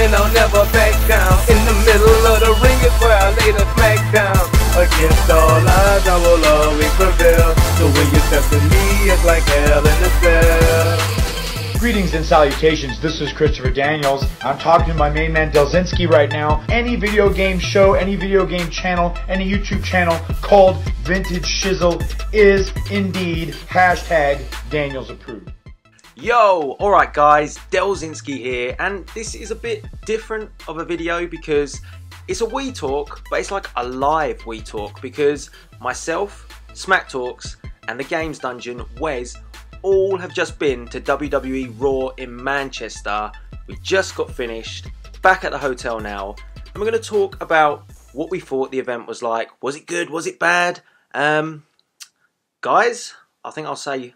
and I'll never back down. In the middle of the ring is where I lay the smack down. Against all odds, I will always prevail. So when you step to me, it's like hell in a cell. Greetings and salutations, this is Christopher Daniels. I'm talking to my main man Delzinski right now. Any video game show, any video game channel, any YouTube channel called Vintage Shizzle is indeed hashtag Daniels approved. Yo, alright guys, Delzinski here, and this is a bit different of a video because it's a We Talk, but it's like a live We Talk because myself, Smack Talks, and the Games Dungeon, Wes, all have just been to WWE RAW in Manchester. We just got finished, back at the hotel now, and we're going to talk about what we thought the event was like. Was it good? Was it bad? Guys, I think I'll say, do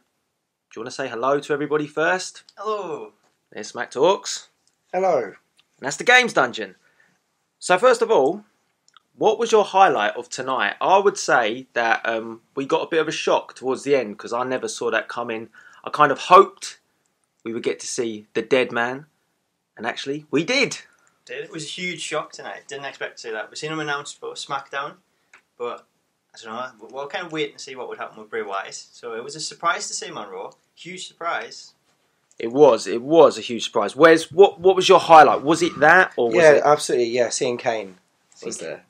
you want to say hello to everybody first? Hello. There's Smack Talks. Hello. And that's the Games Dungeon. So first of all, what was your highlight of tonight? I would say that we got a bit of a shock towards the end because I never saw that coming. I kind of hoped we would get to see the dead man, and actually we did. It was a huge shock tonight. Didn't expect to see that. We've seen him announced for SmackDown, but I don't know. We're kind of waiting to see what would happen with Bray Wyatt. So it was a surprise to see him on Raw. Huge surprise. It was a huge surprise. Wes, what was your highlight? Was it that, or was it? Yeah, absolutely. Yeah, seeing Kane was there.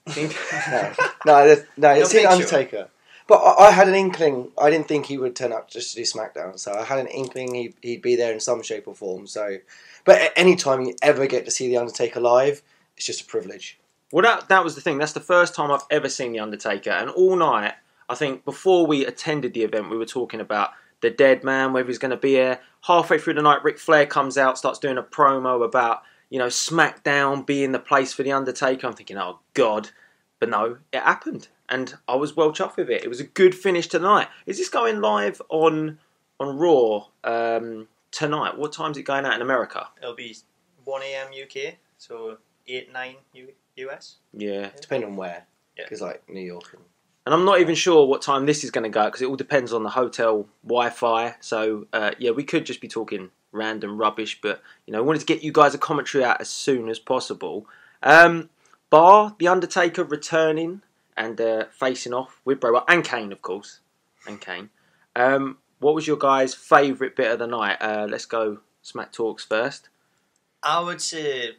No, seeing Undertaker. But I had an inkling. I didn't think he would turn up just to do SmackDown. So I had an inkling he'd be there in some shape or form. So, but any time you ever get to see the Undertaker live, it's just a privilege. Well, that was the thing. That's the first time I've ever seen the Undertaker, and all night, I think before we attended the event, we were talking about the dead man, whether he's going to be here. Halfway through the night, Ric Flair comes out, starts doing a promo about, you know, SmackDown being the place for the Undertaker. I'm thinking, oh God, but no, it happened, and I was well chuffed with it. It was a good finish tonight. Is this going live on Raw tonight? What time's it going out in America? It'll be 1 AM UK, so 8, 9 US. Yeah, depending on where. Yeah, because like New York. And I'm not even sure what time this is going to go because it all depends on the hotel Wi-Fi. So, yeah, we could just be talking random rubbish, but, you know, I wanted to get you guys a commentary out as soon as possible. Bar, The Undertaker returning and facing off with Bray Wyatt and Kane, of course. And Kane. What was your guys' favourite bit of the night? Let's go Smack Talks first. I would say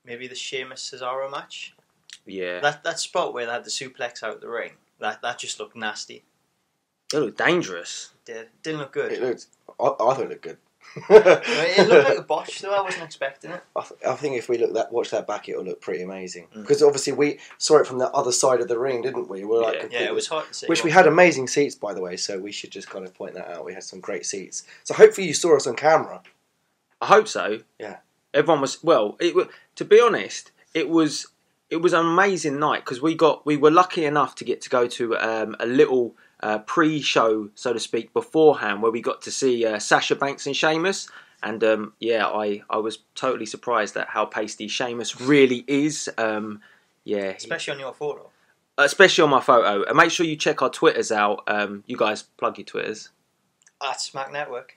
maybe the Sheamus Cesaro match. Yeah. That spot where they had the suplex out the ring, that just looked nasty. It looked dangerous. It didn't look good. I thought it looked good. It looked like a botch though. I wasn't expecting it. I think if we watch that back, it'll look pretty amazing. Because obviously we saw it from the other side of the ring, didn't we? We're like it was hard to see. Which we had amazing seats, by the way, so we should just kind of point that out. We had some great seats. So hopefully you saw us on camera. I hope so. Yeah. Everyone was, well, to be honest, it was an amazing night because we were lucky enough to get to go to a little pre-show, so to speak, beforehand where we got to see Sasha Banks and Sheamus. And I was totally surprised at how pasty Sheamus really is. Especially on your photo. Especially on my photo. And make sure you check our Twitters out. You guys plug your Twitters. At Smack Network.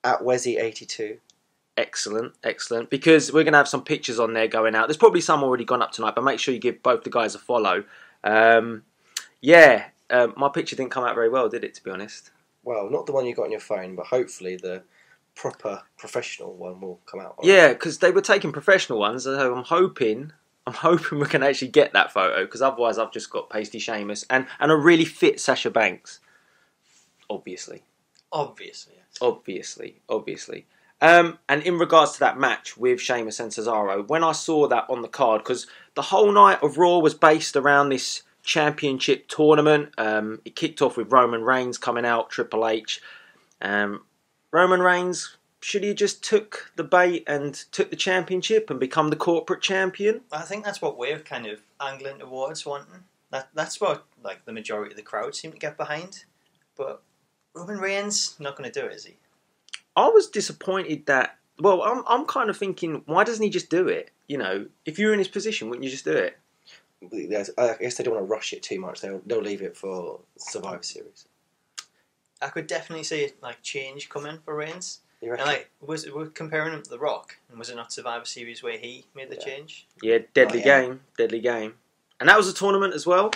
At Wesy82. Excellent. Because we're going to have some pictures on there going out. There's probably some already gone up tonight, but make sure you give both the guys a follow. My picture didn't come out very well, did it, to be honest? Well, not the one you got on your phone, but hopefully the proper professional one will come out. Yeah, because they were taking professional ones, so I'm hoping we can actually get that photo, because otherwise I've just got pasty Sheamus and a really fit Sasha Banks. Obviously. And in regards to that match with Sheamus and Cesaro, when I saw that on the card, because the whole night of Raw was based around this championship tournament. It kicked off with Roman Reigns coming out, Triple H. Roman Reigns, should he have just took the bait and took the championship and become the corporate champion? I think that's what we're kind of angling towards wanting. That's what like the majority of the crowd seem to get behind. But Roman Reigns not going to do it, is he? I was disappointed that. Well, I'm kind of thinking, why doesn't he just do it? You know, if you're in his position, wouldn't you just do it? I guess they don't want to rush it too much. They'll leave it for Survivor Series. I could definitely see like change coming for Reigns. You And reckon? we're comparing him to The Rock, and was it not Survivor Series where he made the change? Yeah, deadly Oh, yeah. game, deadly game, and that was a tournament as well.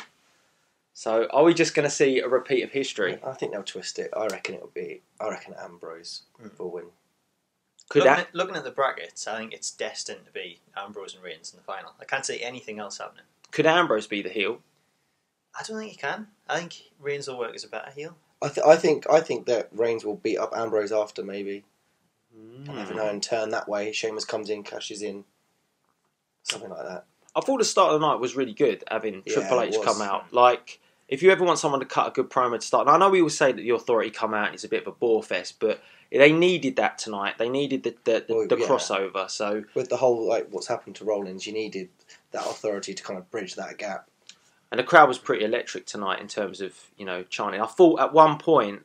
So, are we just going to see a repeat of history? I think they'll twist it. I reckon Ambrose will win. Looking at the brackets, I think it's destined to be Ambrose and Reigns in the final. I can't see anything else happening. Could Ambrose be the heel? I don't think he can. I think Reigns will work as a better heel. I think that Reigns will beat up Ambrose after, maybe. I never know, and turn that way. Sheamus comes in, cashes in, something like that. I thought the start of the night was really good, having Yeah, Triple it H was. come out. Like, if you ever want someone to cut a good promo to start, and I know we always say that the Authority come out and it's a bit of a bore fest, but they needed that tonight. They needed the crossover. So with the whole what's happened to Rollins, you needed that Authority to kind of bridge that gap. And the crowd was pretty electric tonight in terms of chanting. I thought at one point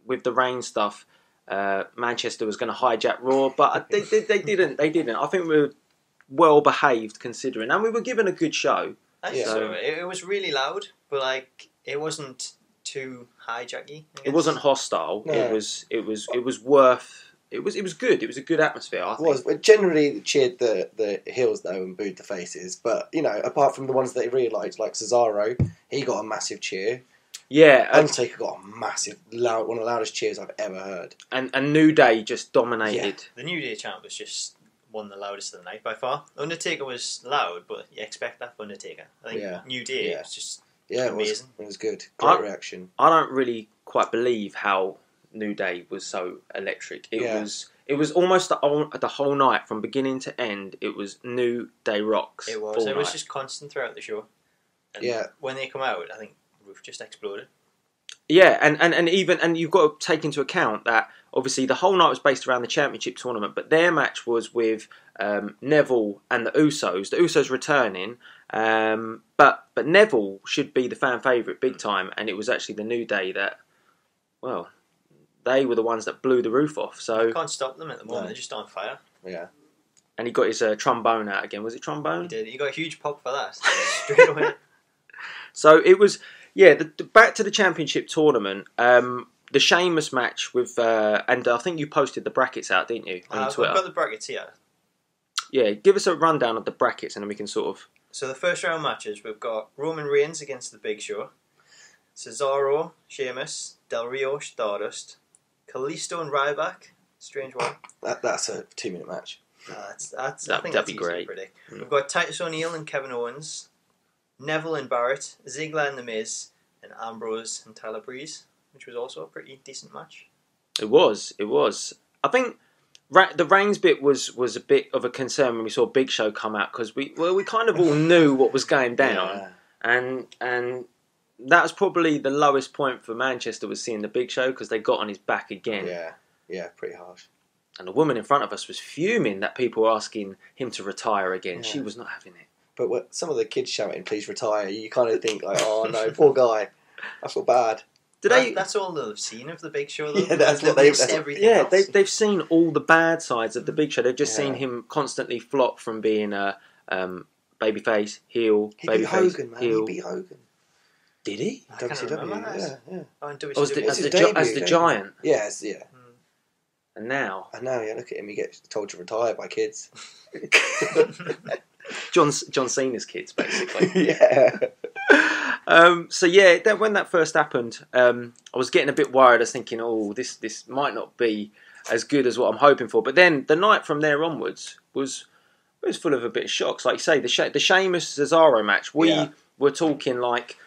with the rain stuff, Manchester was going to hijack Raw, but they didn't. They didn't. I think we were well behaved considering, and we were given a good show. I think so. It was really loud, but it wasn't too hijacky. It wasn't hostile. No. It was worth. It was good. It was a good atmosphere. I think. It was, but generally cheered the heels though and booed the faces. But apart from the ones that he really liked, like Cesaro, he got a massive cheer. Yeah, Undertaker got a massive, loud, one of the loudest cheers I've ever heard. And New Day just dominated. The New Day chant was just one of the loudest of the night by far. Undertaker was loud, but you expect that from Undertaker. I think New Day was just amazing. It was good. Great reaction. I don't really quite believe how New Day was so electric. It was almost the whole night from beginning to end. It was New Day rocks. It was. It was just constant throughout the show. And when they come out, I think roof just exploded. Yeah, and you've got to take into account that obviously the whole night was based around the championship tournament, but their match was with Neville and the Usos. The Usos returning, but Neville should be the fan favourite big time, and it was actually the New Day that, well, they were the ones that blew the roof off. So you can't stop them at the moment; they're just on fire. Yeah. And he got his trombone out again. Was it trombone? He did. He got a huge pop for that straight away. So it was, back to the championship tournament. The Sheamus match with, and I think you posted the brackets out, didn't you, on Twitter? I've got the brackets here. Yeah, give us a rundown of the brackets and then we can sort of... So the first round matches, we've got Roman Reigns against The Big Show, Cesaro, Sheamus, Del Rio, Stardust, Kalisto and Ryback, strange one. That's a 2-minute match. I think that'd be great. We've got Titus O'Neil and Kevin Owens, Neville and Barrett, Ziggler and The Miz, and Ambrose and Tyler Breeze, which was also a pretty decent match. It was. I think the Reigns bit was a bit of a concern when we saw Big Show come out because we kind of all knew what was going down, and that was probably the lowest point for Manchester was seeing the Big Show because they got on his back again. Yeah, pretty harsh. And the woman in front of us was fuming that people were asking him to retire again. Yeah. She was not having it. But what, some of the kids shouting, "Please retire," you kind of think like, "Oh no, poor guy." I feel bad. That's all they've seen of the Big Show, though. Yeah, that's what they've everything. Yeah, they've seen all the bad sides of the Big Show. They've just seen him constantly flop from being a babyface, heel, babyface, Hogan, man. heel. He beat Hogan. Did he? I can't remember that. Yeah. Oh, in WCW. Oh, as the Giant. Yes, yeah. And now, look at him. He gets told to retire by kids. John Cena's kids, basically. Yeah. So when that first happened, I was getting a bit worried. I was thinking, oh, this might not be as good as what I'm hoping for. But then the night from there onwards was full of a bit of shocks. Like you say, the Sheamus Cesaro match. We were talking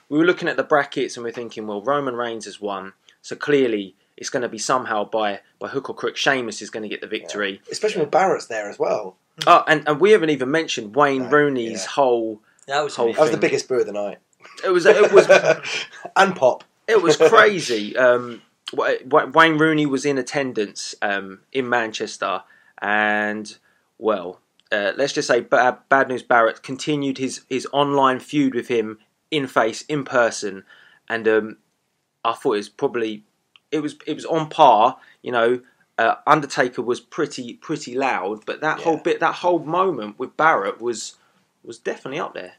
we were looking at the brackets and we're thinking, well, Roman Reigns has won, so clearly it's going to be somehow by hook or crook. Sheamus is going to get the victory, especially with Barrett's there as well. Oh, and we haven't even mentioned Wayne Rooney's whole. That was the biggest boo of the night. It was and pop. It was crazy. Wayne Rooney was in attendance in Manchester, and let's just say Bad News Barrett continued his online feud with him in person, and I thought it was probably it was on par. Undertaker was pretty loud, but that whole moment with Barrett was definitely up there.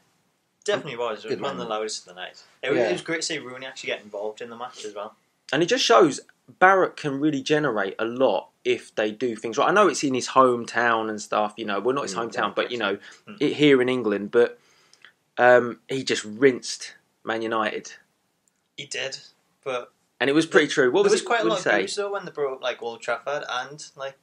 Definitely was. It was one of the loudest of the night. It was great to see Rooney actually get involved in the match as well. And it just shows Barrett can really generate a lot if they do things right. I know it's in his hometown and stuff, well, not his hometown, but, here in England, but he just rinsed Man United. He did, but... And it was pretty true. There was quite a lot of booze, though, when they brought up, like, Old Trafford and, like,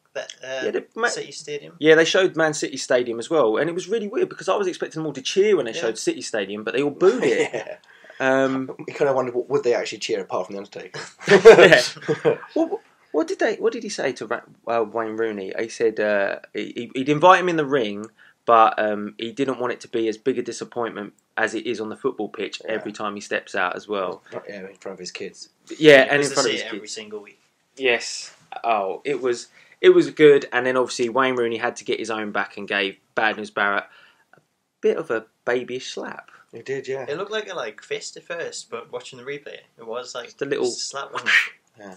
City Stadium. Yeah, they showed Man City Stadium as well, and it was really weird because I was expecting them all to cheer when they showed City Stadium, but they all booed it. You kind of wondered, would they actually cheer apart from the Undertaker? What did he say to Wayne Rooney? He said he'd invite him in the ring, but he didn't want it to be as big a disappointment as it is on the football pitch every time he steps out as well. Yeah, in front of his kids. Yeah, and in front of his kids every single week. Yes. Oh, it was good, and then obviously Wayne Rooney had to get his own back and gave Bad News Barrett a bit of a babyish slap. He did, yeah. It looked like a fist at first, but watching the replay, it was like just a little slap. Yeah.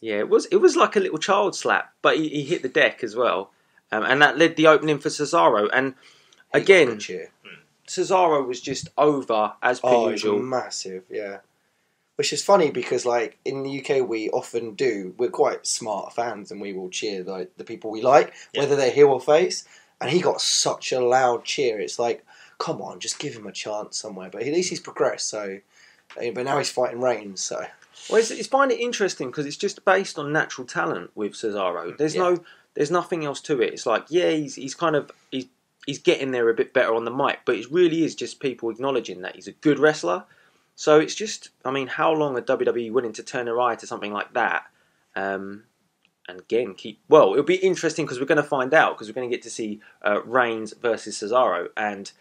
Yeah, it was like a little child slap, but he hit the deck as well, and that led the opening for Cesaro. And again, Cesaro was just over as per usual. Massive, yeah. Which is funny because, like, in the UK, we often do. We're quite smart fans, and we will cheer the people we like, whether they're heel or face. And he got such a loud cheer. It's like, come on, just give him a chance somewhere. But at least he's progressed. So, but now he's fighting Reigns. So, well, it's find it interesting because it's just based on natural talent with Cesaro. There's nothing else to it. It's like, he's getting there a bit better on the mic, but it really is just people acknowledging that he's a good wrestler. So it's just, I mean, how long are WWE willing to turn their eye to something like that? And again, it'll be interesting because we're going to find out because we're going to get to see Reigns versus Cesaro, and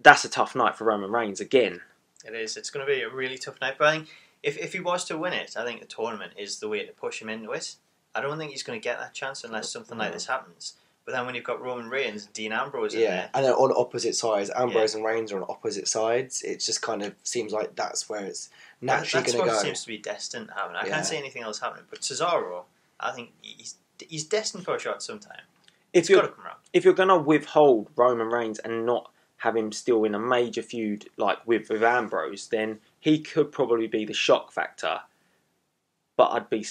that's a tough night for Roman Reigns again. It is. It's going to be a really tough night, but I think if he was to win it, I think the tournament is the way to push him into it. I don't think he's going to get that chance unless something like this happens. But then when you've got Roman Reigns and Dean Ambrose in there... and they're on opposite sides. Ambrose and Reigns are on opposite sides. It just kind of seems like that's where it's naturally going to go. That's what seems to be destined to happen. I can't see anything else happening. But Cesaro, I think he's destined for a shot sometime. It's got to come around. If you're going to withhold Roman Reigns and not have him still in a major feud like with Ambrose, then he could probably be the shock factor. But I'd be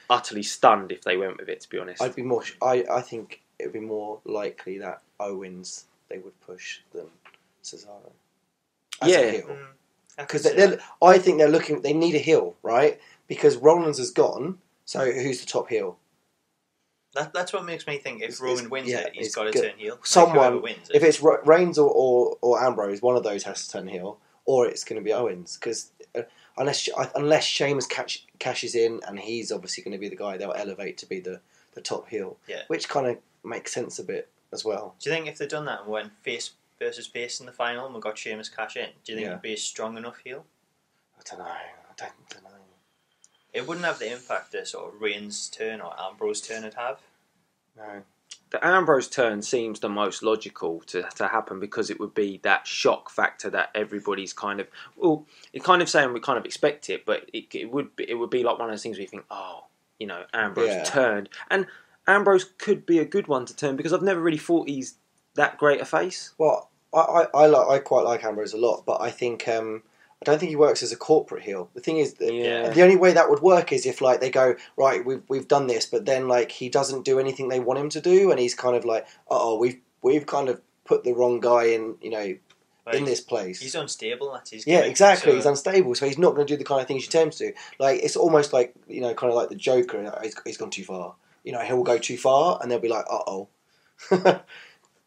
utterly stunned if they went with it, to be honest. I'd be more... I think... it would be more likely that Owens they would push than Cesaro as a heel. Because I think they're looking. They need a heel, right? Because Rollins is gone. So who's the top heel? That's what makes me think if Roman wins he's got to turn heel. Someone wins if it's Reigns or Ambrose, one of those has to turn heel, or it's going to be Owens. Because unless Sheamus cashes in, and he's obviously going to be the guy they'll elevate to be the top heel, which kind of makes sense a bit as well. Do you think if they'd done that and went face versus face in the final and we got Sheamus cash in, do you think it'd be a strong enough heel? I don't know. It wouldn't have the impact that sort of Reigns' turn or Ambrose' turn would have. No. The Ambrose turn seems the most logical to happen because it would be that shock factor that everybody's kind of... Well, it's kind of saying we kind of expect it, but it would be like one of those things where you think, Ambrose turned. And Ambrose could be a good one to turn because I've never really thought he's that great a face. Well, I quite like Ambrose a lot, but I think I don't think he works as a corporate heel. The thing is, the only way that would work is if like they go right, we've done this, but then like he doesn't do anything they want him to do, and he's kind of like, we've kind of put the wrong guy in, in this place. He's unstable. That's his gimmick, exactly. So. He's unstable, so he's not going to do the kind of things you tell him to do. Like it's almost like kind of like the Joker. He's gone too far. He'll go too far, and they'll be like,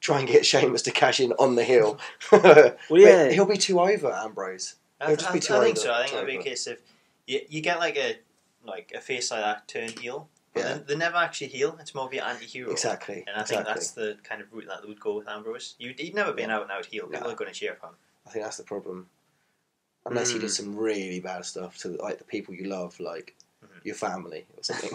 try and get Sheamus to cash in on the heel. Well, yeah, he'll be too over, Ambrose. He'll just be too over. I think so. I think it'll be a case of you get like a face like that turn heel. Yeah. They never actually heel. It's more of your anti-hero. Exactly. And I think that's the kind of route that they would go with Ambrose. He'd never be an out-and-out heel. People are going to cheer for him. I think that's the problem. Unless he did some really bad stuff to like the people you love, like your family or something.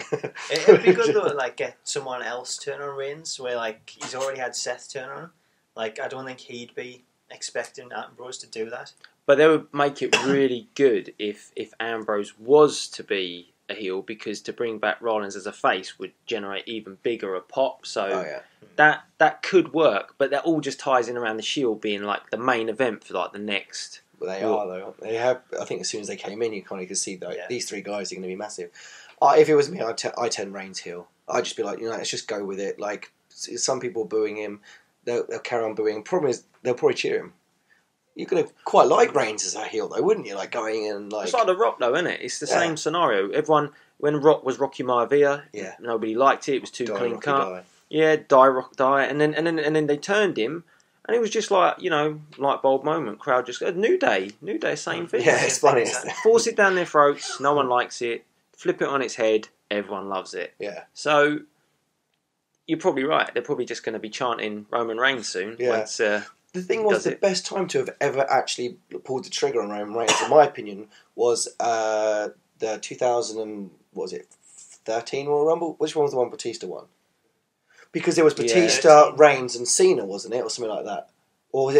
It'd be good though to like get someone else turn on Reigns, where like he's already had Seth turn on him. Like I don't think he'd be expecting Ambrose to do that. But they would make it really good if Ambrose was to be a heel, because to bring back Rollins as a face would generate even bigger a pop. So that could work, but that all just ties in around the Shield being like the main event for like the next. Well, they are though. They have. I think as soon as they came in, you kind of could see that these three guys are going to be massive. If it was me, I tend Reigns heel. I'd just be like, let's just go with it. Like, some people booing him, they'll carry on booing. Problem is, they'll probably cheer him. You're going to quite like Reigns as a heel, though, wouldn't you? Like, going in like... It's like The Rock, though, isn't it? It's the same scenario. Everyone, when Rock was Rocky Maivia, nobody liked it. It was too clean cut. Yeah, die, Rock, die. And then they turned him, and it was just like, light bulb moment. Crowd just... New Day, same thing. Yeah, it's funny. Force it down their throats, no one likes it. Flip it on its head, everyone loves it. Yeah. So... You're probably right. They're probably just going to be chanting Roman Reigns soon. Yeah. Once, the thing was, the best time to have ever actually pulled the trigger on Roman Reigns, in my opinion, was the 2013 Royal Rumble. Which one was the one Batista won? Because there was Batista, Reigns, and Cena, wasn't it, or something like that? Or was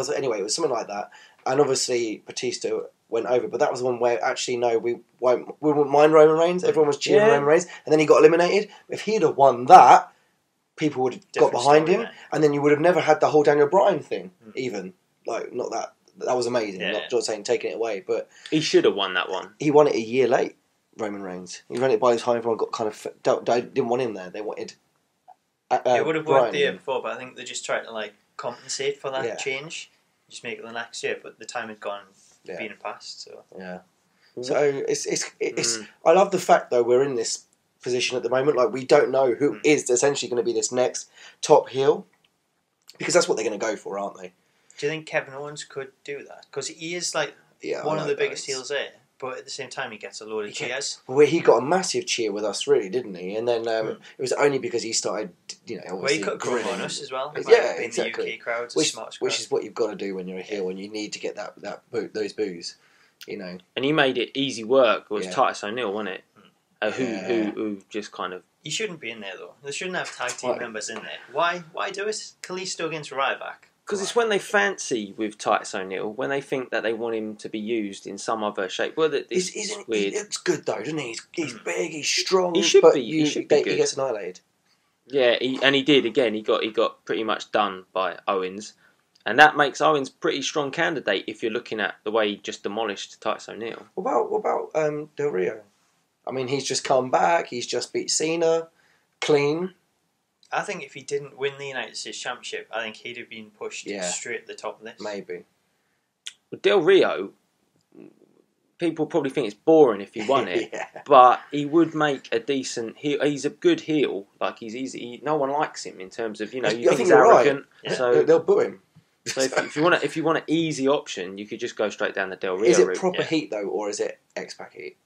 it? Anyway, it was something like that. And obviously, Batista went over, but that was the one where actually we wouldn't mind Roman Reigns. Everyone was cheering Roman Reigns, and then he got eliminated. If he'd have won that, people would have got behind him, and then you would have never had the whole Daniel Bryan thing. Even not that was amazing. Not saying taking it away, but he should have won that one. He won it a year late. Roman Reigns. He won it by the time everyone got kind of didn't want him there. They wanted. It would have worked the year before, but I think they just tried to compensate for that change. Just make it the next year, but the time had gone. Being past, so it's. I love the fact though we're in this position at the moment. Like, we don't know who is essentially going to be this next top heel, because that's what they're going to go for, aren't they? Do you think Kevin Owens could do that? Because he is one of the biggest heels there, but at the same time he gets a load of cheers. Well, he got a massive cheer with us, really, didn't he? And then it was only because he started, obviously. Well, he could grow on us as well. Exactly. The UK crowds, which is what you've got to do when you're a heel, when you need to get those boos, And he made it easy work. It was Titus O'Neil, wasn't it? Who just kind of... He shouldn't be in there, though. They shouldn't have tag team members in there. Why do it? Kalisto against Ryback. Because it's when they fancy with Titus O'Neil, when they think that they want him to be used in some other shape. Well, it's weird. It's good though, doesn't he? He's big, he's strong. He should be. He gets annihilated. Yeah, he did again. He got pretty much done by Owens, and that makes Owens a pretty strong candidate if you're looking at the way he just demolished Titus O'Neil. What about Del Rio? I mean, he's just come back. He's just beat Cena, clean. I think if he didn't win the United States Championship, I think he'd have been pushed straight at the top of this. Maybe. With Del Rio, people probably think it's boring if he won it, but he would make a decent heel. He's a good heel. Like, no one likes him in terms of, you think he's arrogant. Right. So they'll boo him. So if you want an easy option, you could just go straight down the Del Rio route. Is it route. proper heat though, or is it X-Pac heat?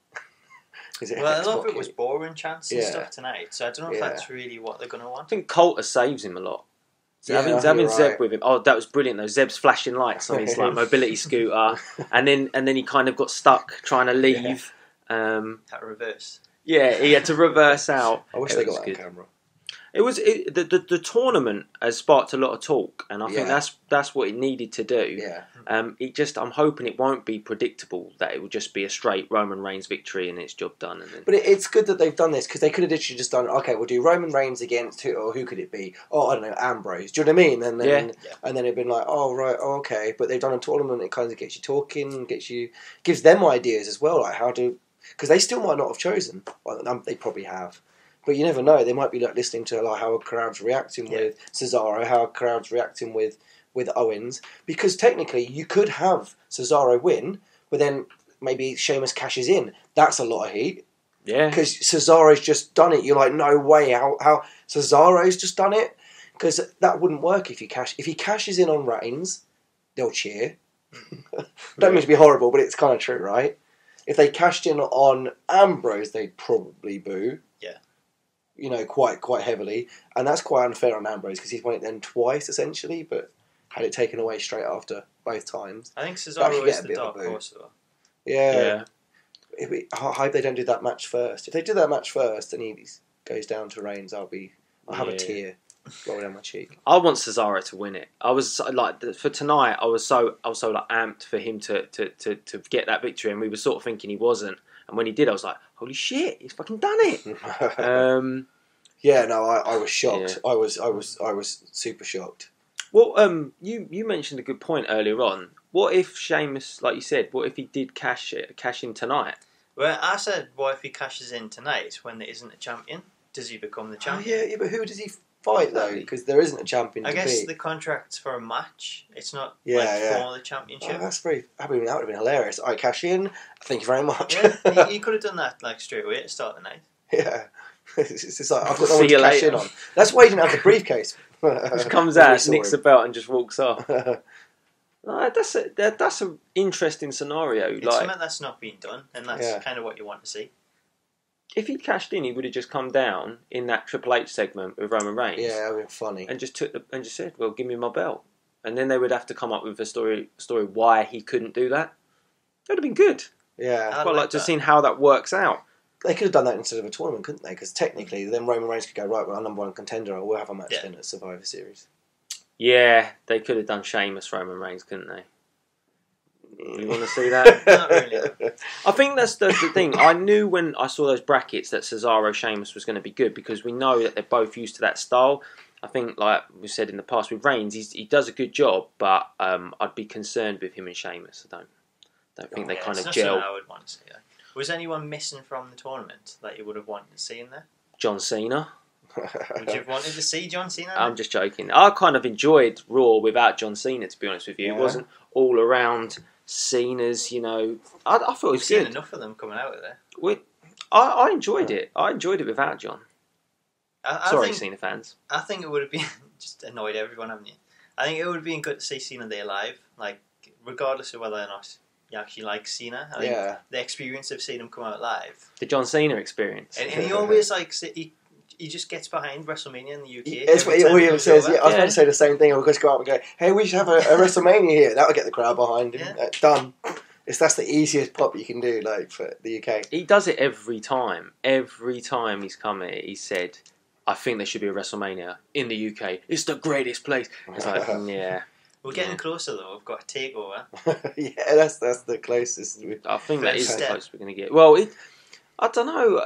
Well, a lot of it was boring chants and stuff tonight, so I don't know if that's really what they're going to want. I think Coulter saves him a lot. So having Zeb with him, that was brilliant though. Zeb's flashing lights on his mobility scooter, and then he kind of got stuck trying to leave. That reverse. Yeah, he had to reverse out. I wish they got that on camera. The tournament has sparked a lot of talk, and I think that's what it needed to do. Yeah. I'm hoping it won't be predictable, that it will just be a straight Roman Reigns victory and it's job done. And then... But it's good that they've done this, because they could have literally just done, okay, we'll do Roman Reigns against who could it be? Oh, I don't know, Ambrose. Do you know what I mean? And then it'd been like, oh right, okay. But they've done a tournament. It kind of gets you talking, gives them ideas as well, like how to, because they still might not have chosen. Well, they probably have. But you never know. They might be listening to how a crowd's reacting with Cesaro, how a crowd's reacting with Owens. Because technically, you could have Cesaro win, but then maybe Sheamus cashes in. That's a lot of heat. Yeah. Because Cesaro's just done it. You're like, no way. How Cesaro's just done it? Because that wouldn't work if he cashes in on Reigns, they'll cheer. Don't mean to be horrible, but it's kind of true, right? If they cashed in on Ambrose, they'd probably boo. Quite heavily, and that's quite unfair on Ambrose because he's won it then twice essentially, but had it taken away straight after both times. I think Cesaro is the dark horse though. Yeah. I hope they don't do that match first. If they do that match first and he goes down to Reigns, I'll have a tear roll down my cheek. I want Cesaro to win it. I was like, for tonight, I was so amped for him to get that victory, and we were sort of thinking he wasn't. And when he did, I was like, holy shit, he's fucking done it. I was shocked. Yeah. I was super shocked. Well, you mentioned a good point earlier on. What if Sheamus, like you said, what if he did cash in tonight? Well, I said, what if he cashes in tonight when there isn't a champion? Does he become the Oh, champion? yeah, but who does he fight though? Because there isn't a champion I to guess beat. the contract's for a match. It's not Yeah, like yeah. for the championship. Oh, that's very. I mean, that would have been hilarious. I cash in. Thank you very much. Yeah, he could have done that like straight away to start the night. Yeah. It's just like, I've got no See one to you cash later. in on. That's why he didn't have the briefcase. Just comes When we out, saw nicks the him. belt, and just walks off. That's an interesting scenario. It's Like, something that's not being done, and that's Yeah. kind of what you want to see. if he'd cashed in, he would have just come down in that Triple H segment with Roman Reigns, Yeah, that would be funny. and just said, "Well, give me my belt," and then they would have to come up with a story why he couldn't do that. That would have been good. Yeah. I'd Quite like to that. see how that works out. They could have done that instead of a tournament, couldn't they? Because technically, then Roman Reigns could go, right, well, our number one contender, and we'll have a match Yeah. then at Survivor Series. Yeah, they could have done Sheamus Roman Reigns, couldn't they? You want to see that? Not really. I think that's the thing. I knew when I saw those brackets that Cesaro Sheamus was going to be good because we know that they're both used to that style. I think, like we said in the past with Reigns, he does a good job, but I'd be concerned with him and Sheamus. I don't think they Yeah, kind it's of not gel. something I would want to see. Like. Was anyone missing from the tournament that you would have wanted to see in there? John Cena. Would you have wanted to see John Cena? I'm just joking. I kind of enjoyed Raw without John Cena, to be honest with you. Yeah. It wasn't all around Cena's, I thought it We've was seen good. enough of them coming out of there. I enjoyed it. I enjoyed it without John. I Sorry, think, Cena fans. I think it would have been just annoyed everyone, haven't you? I think it would have been good to see Cena there live, like regardless of whether or not you actually like Cena. I think Yeah. the experience of seeing him come out live, The John Cena experience. and he always like he just gets behind WrestleMania in the UK. That's what he every time always comes says. over. Yeah, I was Yeah. going to say the same thing. I was going to go up and go, hey, we should have a WrestleMania here. That would get the crowd behind him. Yeah. Done. That's the easiest pop you can do, like, for the UK. He does it every time. Every time he's come here, he said, I think there should be a WrestleMania in the UK. It's the greatest place. It's like, yeah. We're getting Yeah. closer though. We've got a takeover. Yeah, that's the closest. I think that is the Step. closest we're going to get. Well, I don't know.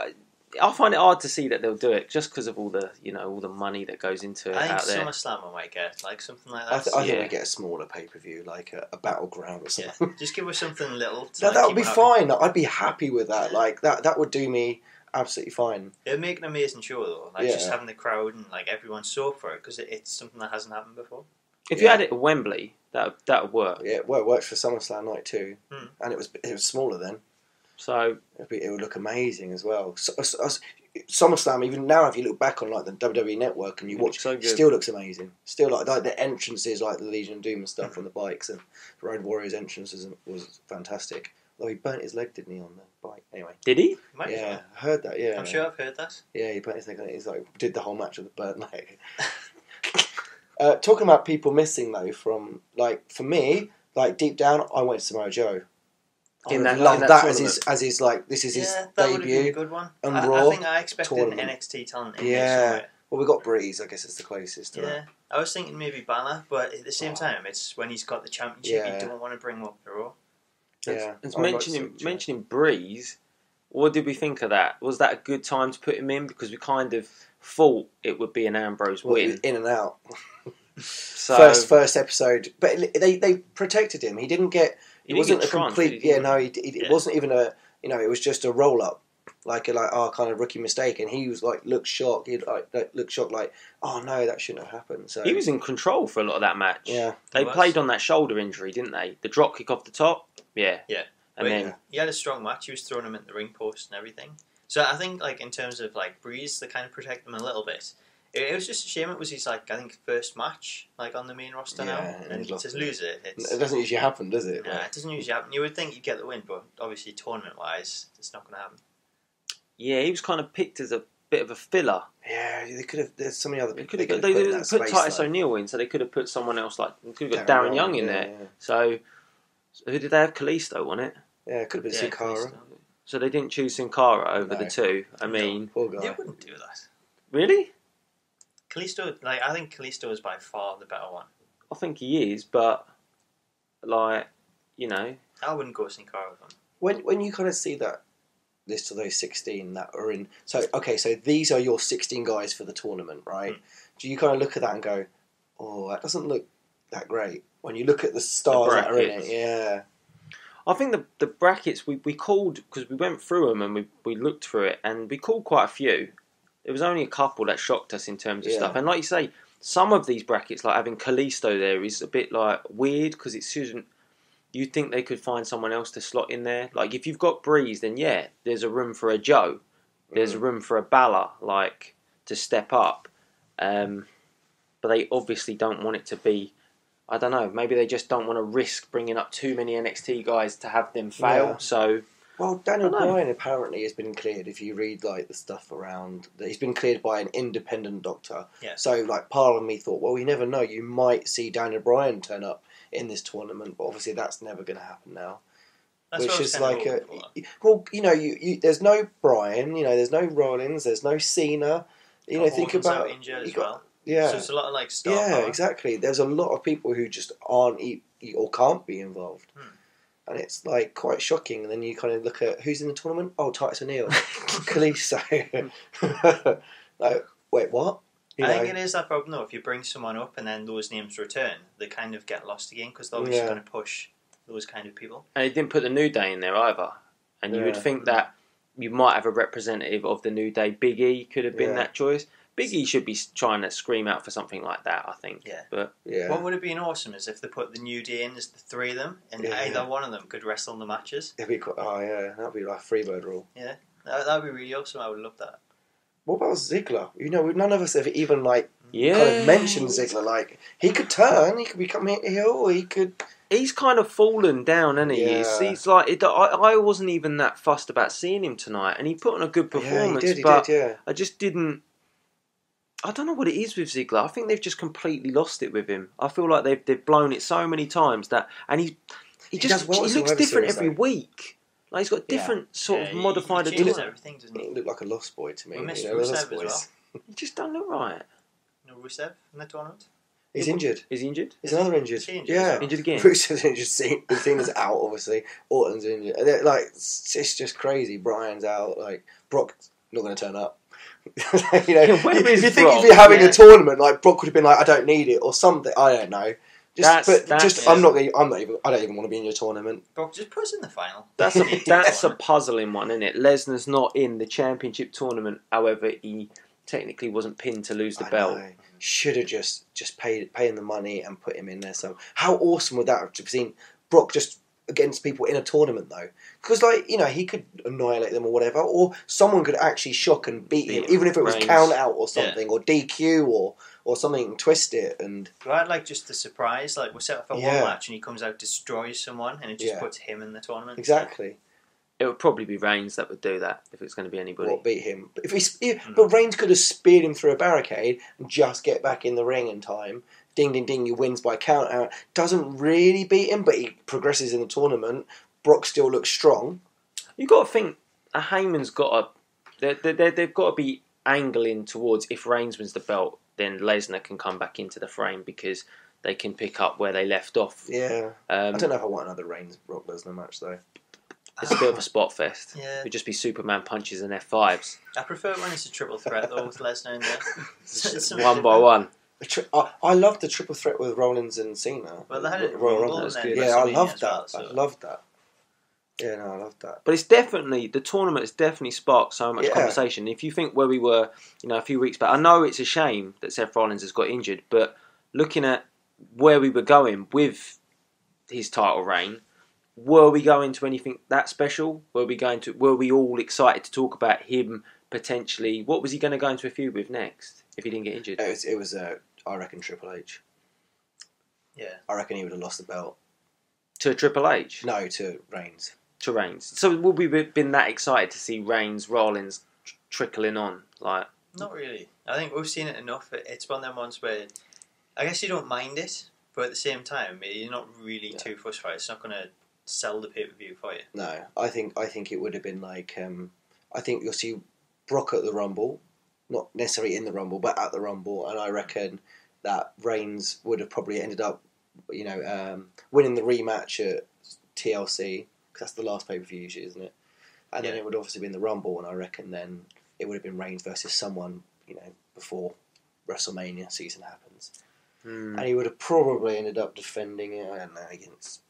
I find it hard to see that they'll do it just because of all the, all the money that goes into it I think out there. SummerSlam I might get like something like I that. think Yeah. we get a smaller pay-per-view, like a battleground or Yeah, something. just give us something little. To, No, like, that would keep be it happy. fine. I'd be happy with that. Like, that would do me absolutely fine. It'd make an amazing show though. Like just Yeah. having the crowd and like everyone so up for it because it's something that hasn't happened before. If you Yeah. had it at Wembley, that would work. Yeah, well, it worked for SummerSlam night too. Hmm. And it was smaller then. So, It would look amazing as well. SummerSlam, even now, if you look back on like the WWE Network and you It watch, looks so it good. still looks amazing. Still like the entrances, like the Legion of Doom and stuff on the bikes, and the Road Warriors entrances was fantastic. Although he burnt his leg, didn't he, on the bike? Anyway, did he? Might as yeah, well. I heard that. Yeah, I'm sure I've heard that. Yeah, he burnt his leg on it. He's like did the whole match with a burnt leg. Talking about people missing though, from like for me, like deep down, I went Samoa Joe. I In would that- love in that that tournament. as his like this is his Yeah, that would have been a debut. good one. on I Raw think I expected tournament. NXT talent in Yeah. there somewhere. Well, we got Breeze. I guess it's the closest. To Yeah, that. I was thinking maybe Banner, but at the same time, it's when he's got the championship, Yeah. you don't want to bring him up the Raw. Yeah. It's I'd like mentioning to see mentioning Breeze. What did we think of that? Was that a good time to put him in? Because we kind of thought it would be an Ambrose Well, win. in and out. So First episode, but they protected him. He didn't get. He It didn't wasn't get a trunked, complete. did he? Yeah, no, it Yeah. wasn't even a. It was just a roll up, like kind of rookie mistake, and he was like looked shocked. He looked shocked, like oh no, that shouldn't have happened. So he was in control for a lot of that match. Yeah. They He was. played on that shoulder injury, didn't they? The drop kick off the top. Yeah. Yeah. And But then he had a strong match. He was throwing him at the ring post and everything. So I think, like in terms of like Breeze, they kind of protect him a little bit. It was just a shame. It was his I think first match on the main roster Yeah, now, and and he's lost to it. lose it, it's, it doesn't usually happen, does it? nah, it doesn't usually happen. You would think you'd get the win, but obviously tournament wise, it's not going to happen. yeah, he was kind of picked as a bit of a filler. Yeah, they could have. There's so many other They people. could have put in put that space, Titus though. O'Neil in, so they could have put someone else like they could have got Darren Young in there. Yeah, So who did they have? Kalisto on it. yeah, it could have been Sin Cara. Kalisto. So they didn't choose Sin Cara over the No. two. I mean, Poor They guy. wouldn't do that. really? Kalisto, I think Kalisto is by far the better one. I think he is, but I wouldn't go Sin Cara with him. When you kind of see that list of those 16 that are in, so these are your 16 guys for the tournament, right? Do you kind of look at that and go, oh, that doesn't look that great? When you look at the stars that are in it, brackets. yeah. I think the brackets we called, because we went through them and we looked through it, and we called quite a few. There was only a couple that shocked us in terms of stuff. And like you say, some of these brackets, like having Kalisto there, is a bit like weird because it shouldn't. You'd think they could find someone else to slot in there. Like if you've got Breeze, then yeah, there's a room for a Joe. There's a room for a Balor, like to step up. But they obviously don't want it to be. I don't know. Maybe they just don't want to risk bringing up too many NXT guys to have them fail. Yeah. So. Well, Daniel Bryan apparently has been cleared. If you read like the stuff around, that he's been cleared by an independent doctor. Yeah. So like, part of me thought, well, you never know. You might see Daniel Bryan turn up in this tournament, but obviously that's never going to happen now. That's Which what is I was like kinda a hoping for. well, you there's no Bryan, there's no Rollins, there's no Cena. Think Orton's about out injured as got- well. Yeah. So it's a lot of like star Yeah, power. exactly. There's a lot of people who just aren't or can't be involved. And it's like quite shocking. And then you kind of look at who's in the tournament. Oh, Titus O'Neil, Kalisto. Like, wait, what? I think it is that problem though. If you bring someone up and then those names return, they kind of get lost again because they're obviously going to push those kind of people. And they didn't put the New Day in there either. And you would think that you might have a representative of the New Day. Big E could have been that choice. Big E should be trying to scream out for something like that, I think. Yeah. But What would have been awesome is if they put the New Day in as the three of them, and either one of them could wrestle in the matches. It'd be that'd be like a Freebird rule. Yeah, that'd be really awesome. I would love that. What about Ziggler? None of us have even kind yeah, of mentioned Ziggler. Like, he could turn, he could become heel, or he could. he's kind of fallen down, hasn't he? Yeah. He's like, I wasn't even that fussed about seeing him tonight, and he put on a good performance. He did. I just didn't. I don't know what it is with Ziggler. I think they've just completely lost it with him. I feel like they've blown it so many times and he looks different every week. Like he's got different sort of modified he ability. everything, doesn't he? He looked like a lost boy to me. We missed Lost Rusev as boys. well. He just don't look right. No Rusev in the tournament. He's injured. Is he injured? He's another injured. Is he injured? Yeah, Injured again. Rusev's injured. Cena's out, obviously. Orton's injured. And it's just crazy. Bryan's out. Like, Brock's not going to turn up. If you're having a tournament, like Brock would have been like, I don't need it or something. I don't know. I don't even want to be in your tournament. Brock, just put us in the final. That's a puzzling one, isn't it? Lesnar's not in the championship tournament. However, he technically wasn't pinned to lose the belt. Should have just paid him the money and put him in there. So how awesome would that have to have seen Brock just against people in a tournament though? Because he could annihilate them or whatever, or someone could actually shock and beat him, even if it was count out or something, or DQ or something, and twist it. And I'd like just the surprise, like we're set up for one match and he comes out, destroys someone, and it just puts him in the tournament. Exactly. It would probably be Reigns that would do that if it's going to be anybody. What, beat him? But but Reigns could have speared him through a barricade and just get back in the ring in time. Ding, ding, ding, he wins by count out. Doesn't really beat him, but he progresses in the tournament. Brock still looks strong. You've got to think, Heyman's got to... They've got to be angling towards, if Reigns wins the belt, then Lesnar can come back into the frame because they can pick up where they left off. Yeah. I don't know if I want another Reigns-Brock Lesnar match, though. It's a bit of a spot fest. Yeah. It'd just be Superman punches and F5s. I prefer when it's a triple threat, though, with Lesnar in there. One by one. I loved the triple threat with Rollins and Cena. Well, they had it Royal Rumble Rumble. and then Yeah, I WrestleMania loved as that. well, so- I loved that. Yeah, no, I loved that. But it's definitely, the tournament has definitely sparked so much conversation. If you think where we were, a few weeks back, I know it's a shame that Seth Rollins has got injured, but looking at where we were going with his title reign, were we going to anything that special? Were we all excited to talk about him potentially? What was he going to go into a feud with next if he didn't get injured? It was I reckon Triple H. Yeah. I reckon he would have lost the belt. To Triple H? No, to Reigns. To Reigns. So would we have been that excited to see Reigns, Rollins trickling on? Like, not really. I think we've seen it enough. It's one of them ones where I guess you don't mind it, but at the same time, you're not really too fussed by it. It's not going to sell the pay-per-view for you. No, I think it would have been like I think you'll see Brock at the Rumble, not necessarily in the Rumble, but at the Rumble, and I reckon that Reigns would have probably ended up, winning the rematch at TLC because that's the last pay-per-view usually, isn't it? And then it would obviously been the Rumble, and I reckon then it would have been Reigns versus someone, before WrestleMania season happens, and he would have probably ended up defending it. I don't know, against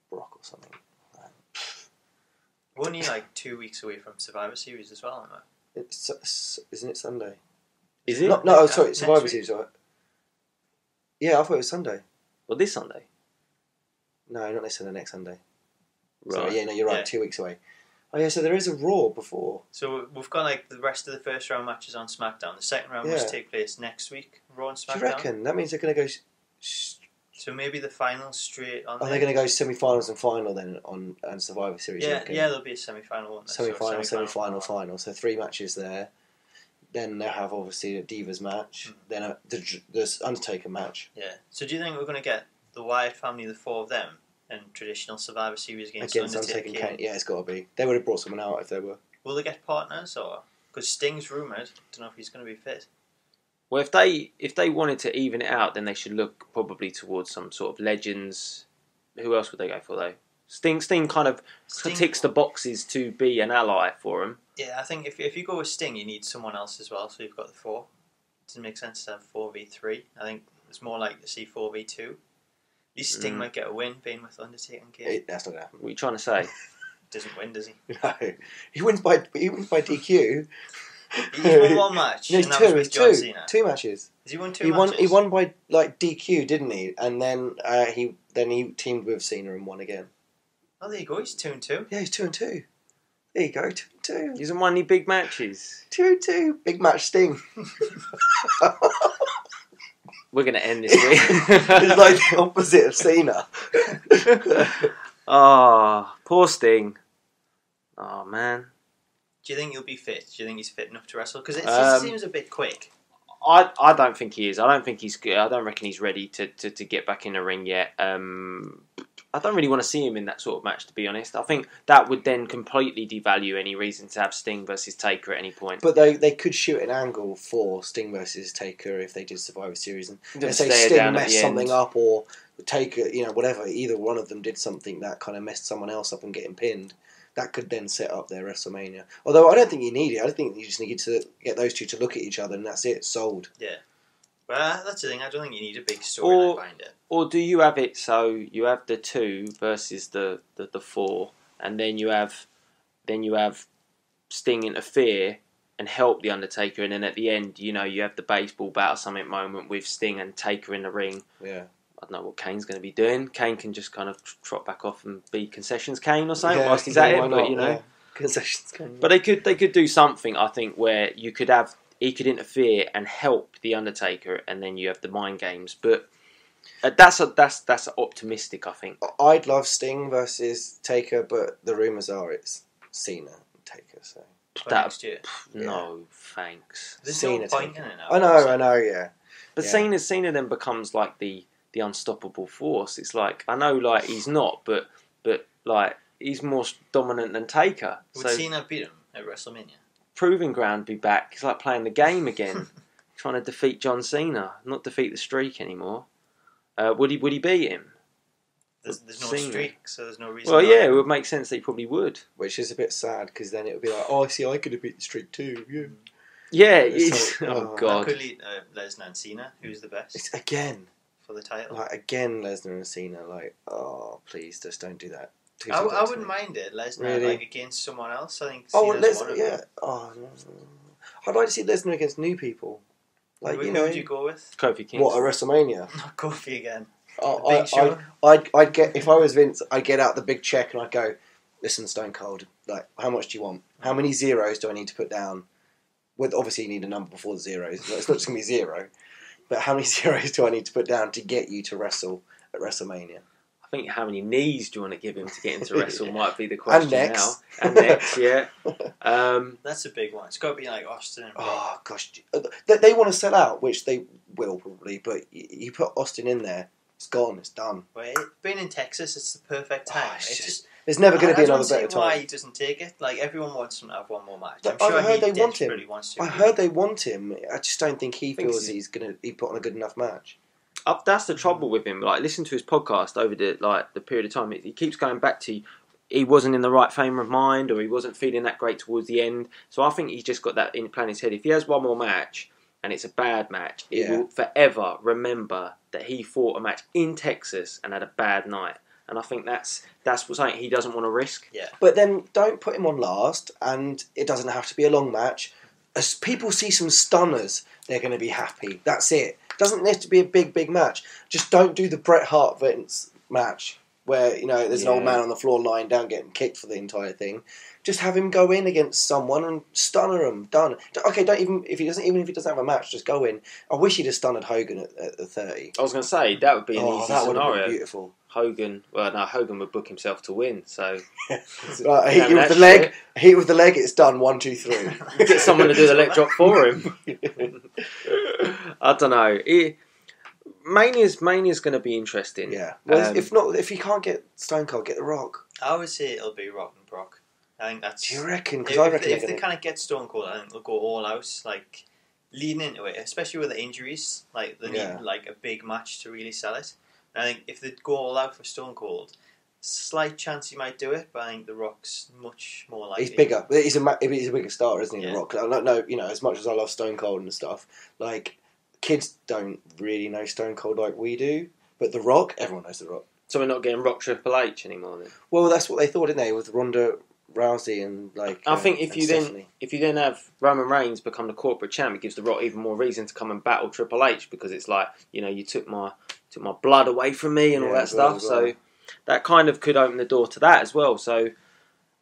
Brock or something. We're only like 2 weeks away from Survivor Series as well, aren't Isn't it Sunday? Is it? No, sorry, Next Survivor week? Series, right? Yeah, I thought it was Sunday. Well, this Sunday. No, not this Sunday, next Sunday. Right. Sorry, yeah, no, you're right, Yeah. 2 weeks away. Oh yeah, so there is a Raw before. So we've got like the rest of the first round matches on SmackDown. The second round must take place next week, Raw and Do SmackDown. you reckon? That means they're going to go... So maybe the final straight on. Are they going to go semi-finals and final then on Survivor Series? Yeah, you reckon? yeah, there'll be a semi-final one. Semi-final, semi-final, final. So 3 matches there. Then they'll have obviously a Divas match. Then the Undertaker match. Yeah. So do you think we're going to get the Wyatt family, the 4 of them, in traditional Survivor Series against Undertaker? Kane. Yeah, it's got to be. They would have brought someone out if they were. Will they get partners or? Because Sting's rumoured. Don't know if he's going to be fit. Well, if they wanted to even it out, then they should look probably towards some sort of legends. Who else would they go for though? Sting kind of ticks the boxes to be an ally for him. Yeah, I think if you go with Sting, you need someone else as well. So you've got the 4. Doesn't make sense to have 4v3. I think it's more like to see 4v2. At least Sting might get a win being with Undertaker and Kane. That's not going to happen. What are you trying to say? Doesn't win, does he? No, he wins by DQ. He won 1 match. No, and that was with John Cena. 2 matches. Has he won 2 matches? He won by like DQ, didn't he? And then he teamed with Cena and won again. Oh, there you go. He's 2-2. Yeah, he's 2-2. There you go, 2-2. He hasn't won any big matches. 2-2. Big match Sting. We're going to end this week. It's like the opposite of Cena. Oh, poor Sting. Oh, man. Do you think he'll be fit? Do you think he's fit enough to wrestle? Because it seems a bit quick. I don't think he is. I don't think he's good. I don't reckon he's ready to get back in the ring yet. I don't really want to see him in that sort of match, to be honest. I think that would then completely devalue any reason to have Sting versus Taker at any point. But they could shoot an angle for Sting versus Taker if they did Survivor Series. And let's say stare Sting down at messed the something end. up or Taker, whatever. Either one of them did something that kind of messed someone else up and getting pinned. That could then set up their WrestleMania. Although I don't think you need it. I think you just need to get those two to look at each other and that's it. Sold. Yeah. Well, that's the thing. I don't think you need a big storyline behind it. Or do you have it so you have the 2 versus the 4, and then you have Sting interfere and help the Undertaker, and then at the end, you have the baseball bat or something moment with Sting and Taker in the ring. Yeah. I don't know what Kane's going to be doing. Kane can just kind of trot back off and be concessions Kane or something whilst he's at it. why But not? Concessions Kane. but they could do something. I think where you could have he could interfere and help the Undertaker, and then you have the mind games. But that's optimistic. I think. I'd love Sting versus Taker, but the rumours are it's Cena and Taker. So Next year. No, thanks. There's Cena no point Taker. in it now. I know, yeah. But Yeah. Cena then becomes like the unstoppable force. It's like I know, like he's not, but like he's more dominant than Taker. Would So Cena beat him at WrestleMania? Proving Ground be back. It's like playing the game again, trying to defeat John Cena, not defeat the streak anymore. Would he beat him? There's no Cena. streak, so there's no reason. Well, not yeah, to. it would make sense that he probably would. Which is a bit sad because then it would be like, oh, I see, I could have beat the streak too. Yeah. Yeah, It's it's, like, oh oh, That god. could lead Lesnar and Cena. Who's the best It's again, for the title? Lesnar and Cena. Like, oh, please, just don't do that. Please I don't do that to wouldn't me. mind it. Lesnar Really? like against someone else. I think. Oh, Cena's one Lesnar, of yeah. them. Oh, no. I'd like to see Lesnar against new people. Like, Who would you go with? Kofi Kingston. what, a WrestleMania? Not Kofi again. Oh, Big Show. I'd get, if I was Vince, I'd get out the big check and I'd go, listen, Stone Cold, like, how much do you want? How many zeros do I need to put down? With obviously, you need a number before the zeros. It's not just going to be 0. But how many zeros do I need to put down to get you to wrestle at WrestleMania? I think how many knees do you want to give him to get him to wrestle might be the question necks. now. And next, yeah. That's a big one. It's got to be like Austin and Brock. Oh, gosh. They want to sell out, which they will probably, but you put Austin in there, it's gone, it's done. Wait, being in Texas, it's the perfect time. Oh, it's it's just There's never going to be another I don't better see why time. he doesn't take it. Like everyone wants him to have one more match. But I'm sure I heard he they want him. desperately wants to. I heard they want him. I just don't think he think feels he's- he put on a good enough match. That's the trouble with him. Like, listen to his podcast over the period of time. He keeps going back to he wasn't in the right frame of mind, or he wasn't feeling that great towards the end. So I think he's just got that in the plan in his head. If he has one more match and it's a bad match, he Yeah. will forever remember that he fought a match in Texas and had a bad night. and I think that's something he doesn't want to risk. Yeah. But then don't put him on last, and it doesn't have to be a long match. As people see some stunners, they're going to be happy. That's it. Doesn't need to be a big match. Just don't do the Bret Hart Vince match where there's an old man on the floor lying down getting kicked for the entire thing. Just have him go in against someone and stunner him. Done. Okay, even if he doesn't have a match, just go in. I wish he'd have stunned Hogan at the 30. I was going to say that would be an easy that would have scenario. been beautiful. Hogan would book himself to win. So Right, hit with the leg. Hit with the leg. It's done. 1, 2, 3. get someone to do the leg drop for him. I don't know. Mania's going to be interesting. Yeah. Well, if you can't get Stone Cold, get The Rock. I would say it'll be Rock and Brock. I think that's. Do you reckon? Because I reckon if they kind of get Stone Cold, I think they'll go all out, like leading into it, especially with the injuries. Like they need like a big match to really sell it. And I think if they go all out for Stone Cold, slight chance he might do it, but I think The Rock's much more likely. He's bigger. He's a bigger star, isn't he? Yeah. The Rock. I don't know. As much as I love Stone Cold and stuff, like kids don't really know Stone Cold like we do. But The Rock, everyone knows The Rock. So we're not getting Rock Triple H anymore then? Well, that's what they thought, didn't they, with Ronda Rousey and like. I think if Stephanie. you then have Roman Reigns become the corporate champ, it gives The Rock even more reason to come and battle Triple H, because it's like, you took my blood away from me and all that stuff. So that kind of could open the door to that as well. So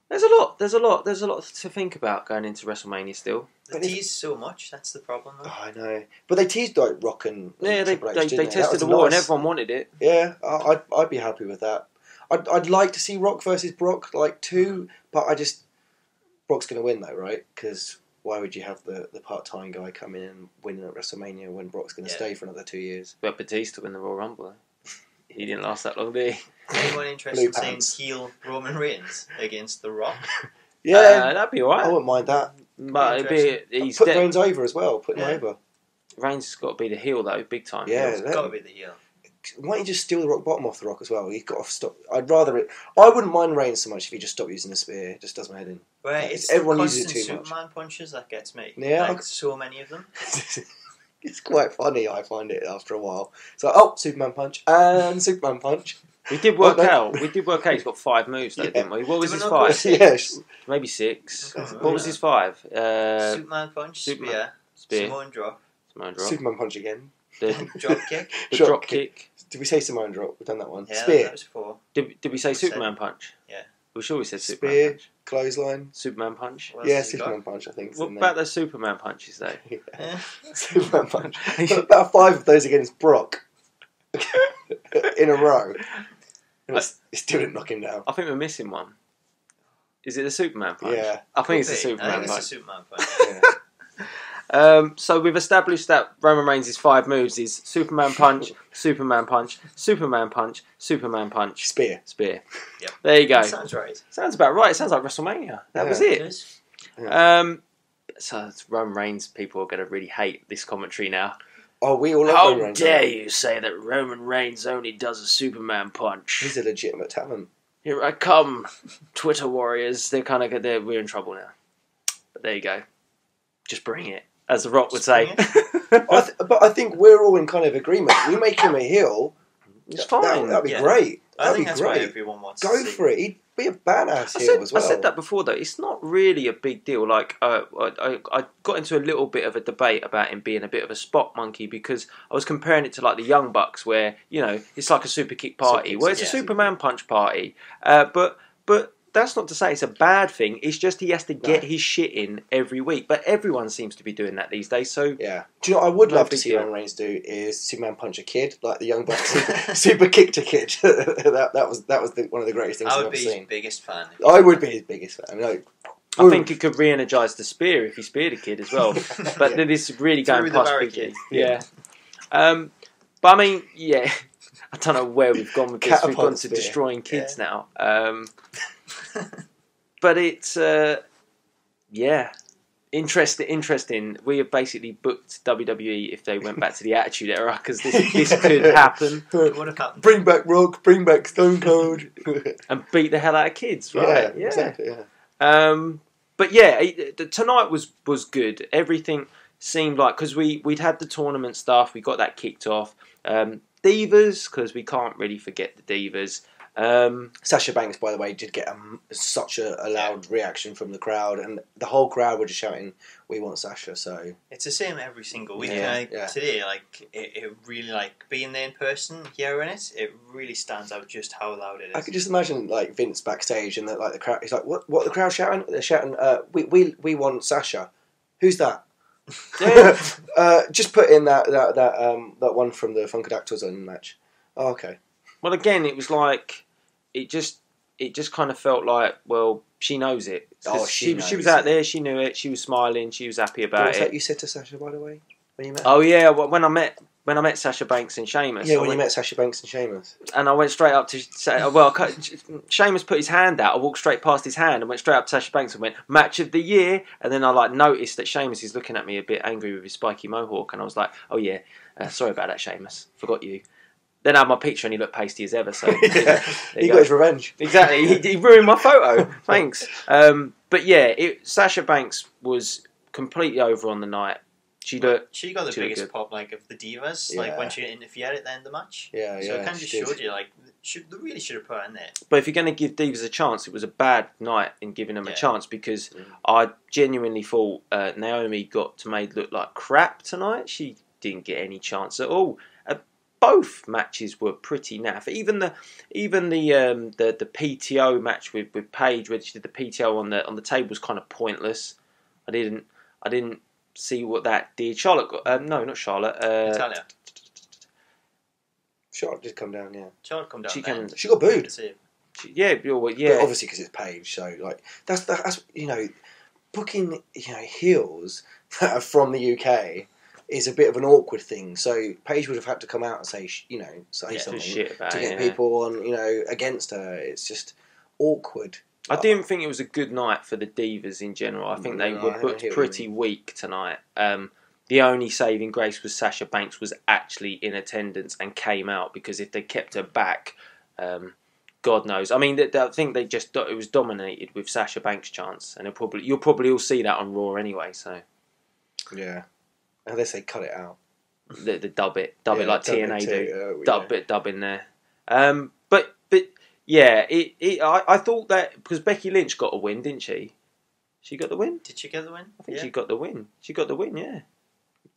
there's a lot to think about going into WrestleMania still. They tease so much. That's the problem. Though. Oh, I know, but they teased like Rock and they Triple H, didn't tested the That was war and nice. everyone wanted it. Yeah, I'd be happy with that. I'd like to see Rock versus Brock too, but Brock's going to win though, right? Because why would you have the part-time guy come in and win at WrestleMania when Brock's going to stay for another 2 years? But Batista win the Royal Rumble. He didn't last that long, did he? Anyone interested in seeing heel Roman Reigns against The Rock? Yeah, that'd be alright. I wouldn't mind that. But he's Put Reigns over as well. Put him over. Reigns has got to be the heel though, big time. Yeah, It's got to be the heel. why don't you just steal the rock bottom off the Rock as well? You've got to stop. I wouldn't mind Reigns so much if he just stopped using the spear. It just does my head in. Well, it's everyone the uses it constant too much. Superman punches that gets me. Yeah, like, so many of them. It's quite funny. I find it after a while. It's like, Superman punch and Superman punch. We did work out. He's got 5 moves, though, didn't we? What was his 5? Yes. Maybe 6. Okay. What was his 5? Superman punch, Spear. Samoan drop, Superman punch again. The drop kick. drop kick. Did we say Samoan drop? We've done that one. Yeah, Spear. that was 4. Did we say Superman punch? Yeah. We're sure we said Superman Spear. punch. Clothesline. Superman punch. What else Yeah, has he Superman got? punch, I think. is What in about there. those Superman punches, though? Eh. Superman punch. About 5 of those against Brock. In a row. And he still didn't knock him down. I think we're missing one. Is it the Superman punch? Yeah. I think it's the Could be. I Superman think punch. it's the Superman punch. Yeah. So we've established that Roman Reigns' 5 moves is Superman punch, Superman punch, Superman punch, Superman punch, Spear. spear. Yep. There you go. That sounds right. Sounds about right. It sounds like WrestleMania. That was Yeah. it. is. So it's Roman Reigns people are going to really hate this commentary now. Oh, we all love How Roman Reigns. dare you say that Roman Reigns only does a Superman punch? He's a legitimate talent. Here I come, Twitter warriors. We're in trouble now. But there you go. Just bring it, as The Rock would say. But I think we're all in kind of agreement. We make him a heel. It's fine. That'd be Yeah. great. I That'd think be that's what great. everyone wants to Go see. for it. He'd be a badass heel as well. I said that before, though. It's not really a big deal. Like, I got into a little bit of a debate about him being a bit of a spot monkey because I was comparing it to like the Young Bucks, where it's like a super kick party, where it's a Superman punch party. But that's not to say it's a bad thing. It's just he has to get his shit in every week. But everyone seems to be doing that these days. So Yeah. Do you know what I would No love to big see deal. Roman Reigns do is Superman punch a kid, like the Young Bucks super kicked a kid. that was one of the greatest things I I've would ever be his seen. biggest fan. I would be his biggest fan. I think it could re-energise the spear if he speared a kid as well. But Yeah. then this is really going Through the past barricade. Biggie. Yeah. But I mean, yeah. I don't know where we've gone with this. We've Catapult gone to spear. destroying kids now. But it's, interesting. We have basically booked WWE if they went back to the Attitude Era because this could happen It would have happened. Bring back Rock, bring back Stone Cold. and beat the hell out of kids, right? Yeah, exactly. Yeah. But yeah, tonight was good. Everything seemed like, because we'd had the tournament stuff, we got that kicked off. Divas, because we can't really forget the Divas. Sasha Banks, by the way, did get such a loud reaction from the crowd, and the whole crowd were just shouting, "We want Sasha!" So it's the same every single week. Yeah. Today, like it really, like being there in person, hearing it, it really stands out just how loud it is. I could just imagine like Vince backstage and the crowd. He's like, "What? What the crowd shouting? They're shouting, we want Sasha. Who's that?" Just put in that one from the Funkadactyl Zone match. Oh, okay. Well, again, it was like it just kind of felt like, well, she knows it. Oh, she was out there. She knew it. She was smiling. She was happy about What was it. that you said to Sasha, by the way, when you met? Oh yeah, when I met Sasha Banks and Sheamus. Yeah, when you met Sasha Banks and Sheamus. And I went straight up to say, well, Sheamus put his hand out. I walked straight past his hand and went straight up to Sasha Banks and went, "Match of the year." And then I like noticed that Sheamus is looking at me a bit angry with his spiky mohawk, and I was like, "Oh yeah, sorry about that, Sheamus. Forgot you." Then I had my picture and he looked pasty as ever. So he got his revenge. Exactly, he ruined my photo. Thanks. But yeah, Sasha Banks was completely over on the night. She got the biggest pop like of the divas, like when she interfered at the end of the match. Yeah, so yeah. it kind of just showed you like they really should have put her in there. But if you're going to give divas a chance, it was a bad night in giving them a chance because I genuinely thought Naomi got made look like crap tonight. She didn't get any chance at all. Both matches were pretty naff. Even the PTO match with Paige, where she did the PTO on the table, was kind of pointless. I didn't see what that did. Charlotte got no, not Charlotte. Natalia. Charlotte did come down. Yeah, Charlotte come down. She got booed. Yeah. But obviously because it's Paige, so like that's booking heels that are from the UK is a bit of an awkward thing. So Paige would have had to come out and say something to get people on against her. It's just awkward. I didn't think it was a good night for the divas in general. I think they were booked pretty weak tonight. The only saving grace was Sasha Banks was actually in attendance and came out, because if they kept her back, God knows. I mean, I think it was dominated with Sasha Banks' chance, and you'll probably all see that on Raw anyway. So yeah. Unless they cut it out. The dub it like TNA do. Dub in there. But yeah, I thought that because Becky Lynch got a win, didn't she? She got the win? Did she get the win? I think she got the win. She got the win, yeah.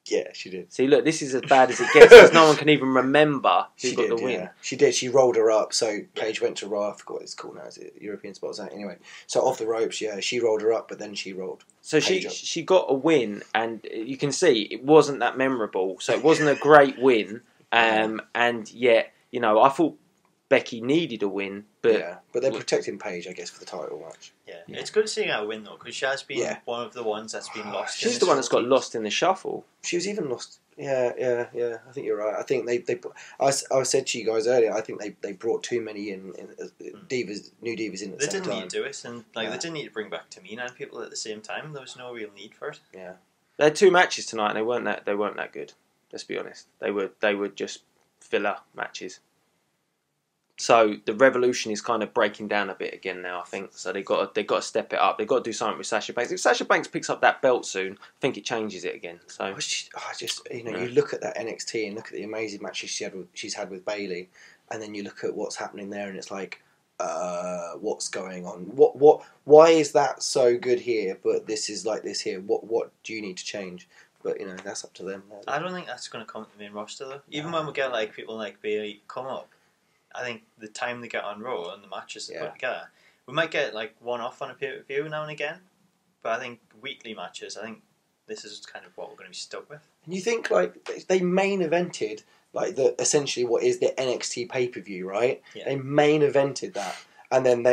Yeah, she did. See, look, this is as bad as it gets because no one can even remember who got the win. Yeah. She did. She rolled her up. So Paige went to Raw. I forgot what it's called now. Is it European Spots? Anyway, so off the ropes, yeah, she rolled her up, but then she rolled. So she got a win, and you can see it wasn't that memorable. So it wasn't a great win, and yet I thought Becky needed a win, but they're protecting Paige, I guess, for the title match. Yeah, it's good seeing her win though, because she has been one of the ones that's been lost. She's the one that's got lost in the shuffle. She was even lost. Yeah. I think you're right. I think they I said to you guys earlier. I think they brought too many in divas, new divas in at the same time. They didn't need to do it, and they didn't need to bring back Tamina and people at the same time. There was no real need for it. Yeah, they had 2 matches tonight, and they weren't that good. Let's be honest. They were just filler matches. So the Revolution is kind of breaking down a bit again now, I think. So they got to step it up. They've got to do something with Sasha Banks. If Sasha Banks picks up that belt soon, I think it changes it again. So you look at that NXT and look at the amazing matches she's had with Bayley, and then you look at what's happening there, and it's like, what's going on? Why is that so good here, but this is like this here? What do you need to change? But that's up to them. I don't think that's going to come to the main roster though. Even when we get like people like Bayley come up, I think the time they get on Raw and the matches they put together, we might get like one off on a pay-per-view now and again. But I think weekly matches, I think this is kind of what we're going to be stuck with. And you think like they main evented like essentially what is the NXT pay-per-view, right? Yeah. They main evented that, and then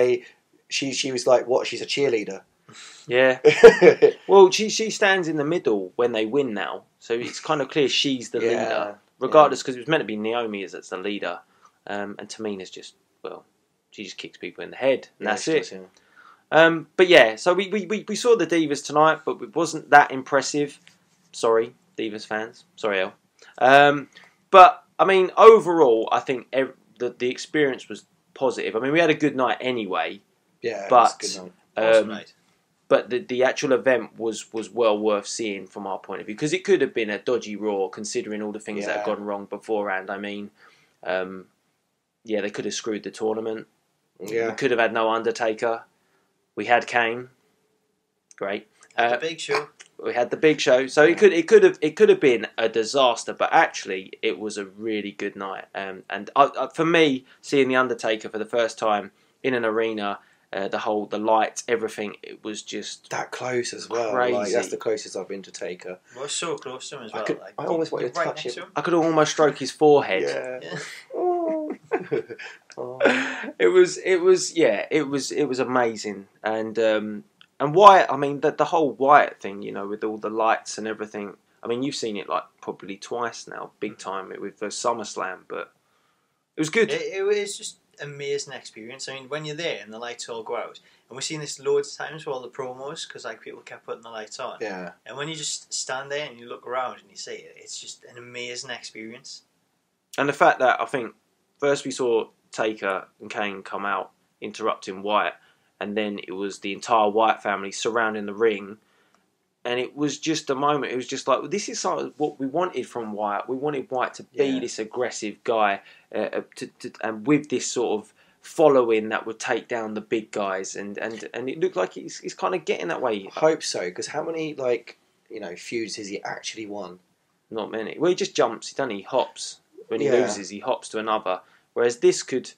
she was like, what? She's a cheerleader. Yeah. Well, she stands in the middle when they win now, so it's kind of clear she's the leader, regardless, because it was meant to be Naomi as the leader. And Tamina's she just kicks people in the head, and that's it. But yeah, so we saw the Divas tonight, but it wasn't that impressive. Sorry, Divas fans. Sorry, El. But I mean, overall, I think the experience was positive. I mean, we had a good night anyway. Yeah, but it was a good night. Awesome night. But the actual event was well worth seeing from our point of view, because it could have been a dodgy Raw considering all the things that had gone wrong beforehand. I mean, they could have screwed the tournament. Yeah. We could have had no Undertaker. We had Kane. Great. The Big Show. We had the Big Show, so it could have been a disaster, but actually it was a really good night. And for me, seeing the Undertaker for the first time in an arena, the lights, everything, it was just that close as well. crazy. Like, that's the closest I've been to Taker. We're so close to him as well. I almost wanted to right touch next him. to I could almost stroke his forehead. Yeah. Oh. It was amazing, and Wyatt. I mean, the whole Wyatt thing, with all the lights and everything. I mean, you've seen it like probably twice now, big time with the SummerSlam, but it was good. It was just amazing experience. I mean, when you're there and the lights all go out, and we've seen this loads of times with all the promos because like people kept putting the lights on. Yeah. And when you just stand there and you look around and you see it, it's just an amazing experience. And the fact that I think first we saw Taker and Kane come out interrupting Wyatt, and then it was the entire Wyatt family surrounding the ring, and it was just a moment. It was just like, well, this is sort of what we wanted from Wyatt. We wanted Wyatt to be this aggressive guy, and with this sort of following that would take down the big guys, and it looked like he's kind of getting that way. I hope so, because how many feuds has he actually won? Not many. Well, he just jumps. He hops. When he loses, he hops to another. Whereas this could,